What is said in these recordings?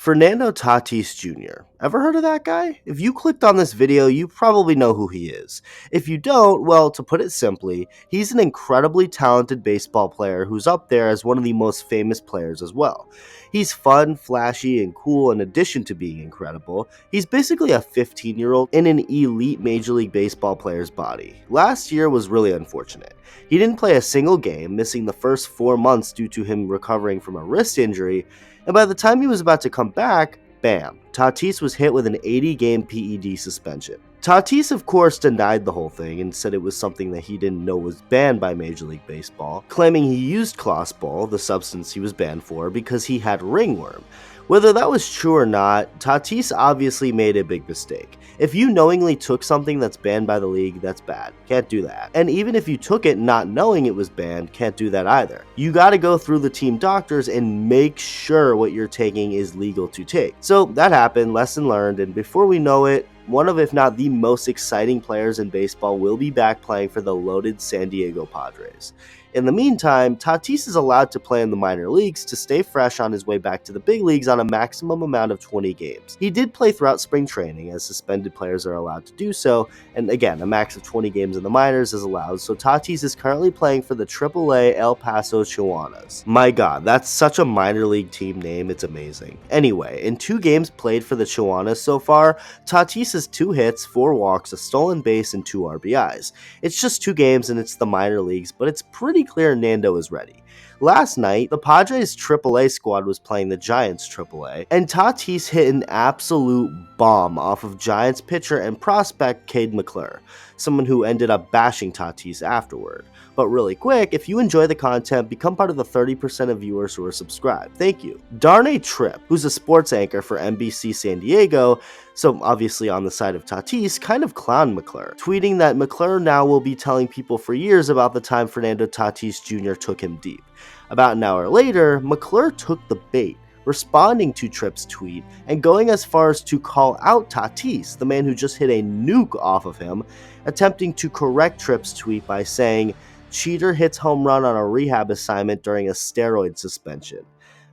Fernando Tatis Jr. Ever heard of that guy? If you clicked on this video, you probably know who he is. If you don't, well, to put it simply, he's an incredibly talented baseball player who's up there as one of the most famous players as well. He's fun, flashy, and cool in addition to being incredible. He's basically a 15-year-old in an elite Major League Baseball player's body. Last year was really unfortunate. He didn't play a single game, missing the first 4 months due to him recovering from a wrist injury, and by the time he was about to come back, bam, Tatis was hit with an 80-game PED suspension. Tatis, of course, denied the whole thing and said it was something that he didn't know was banned by Major League Baseball, claiming he used Clossball, the substance he was banned for, because he had ringworm. Whether that was true or not, Tatis obviously made a big mistake. If you knowingly took something that's banned by the league, that's bad. Can't do that. And even if you took it not knowing it was banned, can't do that either. You gotta go through the team doctors and make sure what you're taking is legal to take. So that happened, lesson learned, and before we know it, one of, if not the most exciting players in baseball will be back playing for the loaded San Diego Padres. In the meantime, Tatis is allowed to play in the minor leagues to stay fresh on his way back to the big leagues on a maximum amount of 20 games. He did play throughout spring training, as suspended players are allowed to do so, and again, a max of 20 games in the minors is allowed, so Tatis is currently playing for the AAA El Paso Chihuahuas. My god, that's such a minor league team name, it's amazing. Anyway, in 2 games played for the Chihuahuas so far, Tatis has 2 hits, 4 walks, a stolen base, and 2 RBIs. It's just 2 games and it's the minor leagues, but it's pretty clear Nando is ready. Last night, the Padres AAA squad was playing the Giants AAA, and Tatis hit an absolute bomb off of Giants pitcher and prospect Cade McClure, someone who ended up bashing Tatis afterward. But really quick, if you enjoy the content, become part of the 30% of viewers who are subscribed. Thank you. Darnay Tripp, who's a sports anchor for NBC San Diego, so obviously on the side of Tatis, kind of clowned McClure, tweeting that McClure now will be telling people for years about the time Fernando Tatis Jr. took him deep. About an hour later, McClure took the bait, responding to Tripp's tweet and going as far as to call out Tatis, the man who just hit a nuke off of him, attempting to correct Tripp's tweet by saying, "Cheater hits home run on a rehab assignment during a steroid suspension."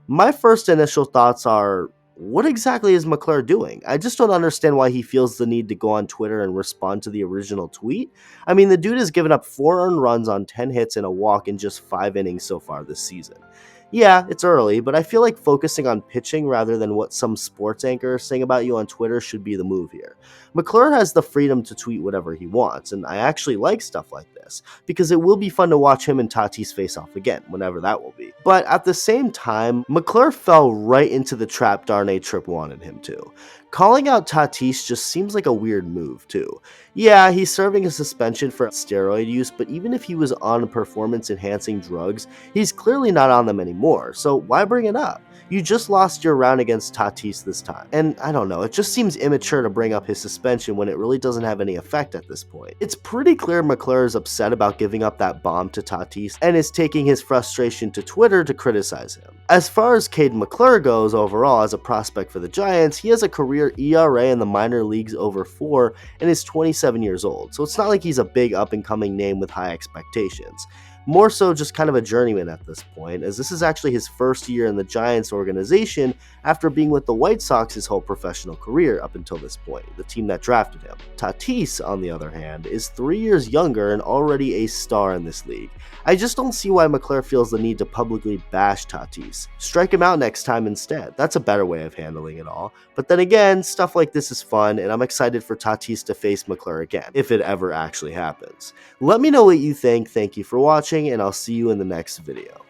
My first initial thoughts are, what exactly is McClure doing? I just don't understand why he feels the need to go on Twitter and respond to the original tweet. I mean, the dude has given up 4 earned runs on 10 hits and a walk in just 5 innings so far this season. Yeah, it's early, but I feel like focusing on pitching rather than what some sports anchor is saying about you on Twitter should be the move here. McClure has the freedom to tweet whatever he wants, and I actually like stuff like this, because it will be fun to watch him and Tatis face off again, whenever that will be. But at the same time, McClure fell right into the trap Darnay Tripp wanted him to. Calling out Tatis just seems like a weird move, too. Yeah, he's serving a suspension for steroid use, but even if he was on performance-enhancing drugs, he's clearly not on them anymore, so why bring it up? You just lost your round against Tatis this time. And I don't know, it just seems immature to bring up his suspension when it really doesn't have any effect at this point. It's pretty clear McClure is upset about giving up that bomb to Tatis and is taking his frustration to Twitter to criticize him. As far as Cade McClure goes overall as a prospect for the Giants, he has a career ERA in the minor leagues over 4 and is 27 years old, so it's not like he's a big up-and-coming name with high expectations. More so just kind of a journeyman at this point, as this is actually his first year in the Giants organization after being with the White Sox his whole professional career up until this point, the team that drafted him. Tatis, on the other hand, is 3 years younger and already a star in this league. I just don't see why McClure feels the need to publicly bash Tatis. Strike him out next time instead. That's a better way of handling it all. But then again, stuff like this is fun, and I'm excited for Tatis to face McClure again, if it ever actually happens. Let me know what you think. Thank you for watching, and I'll see you in the next video.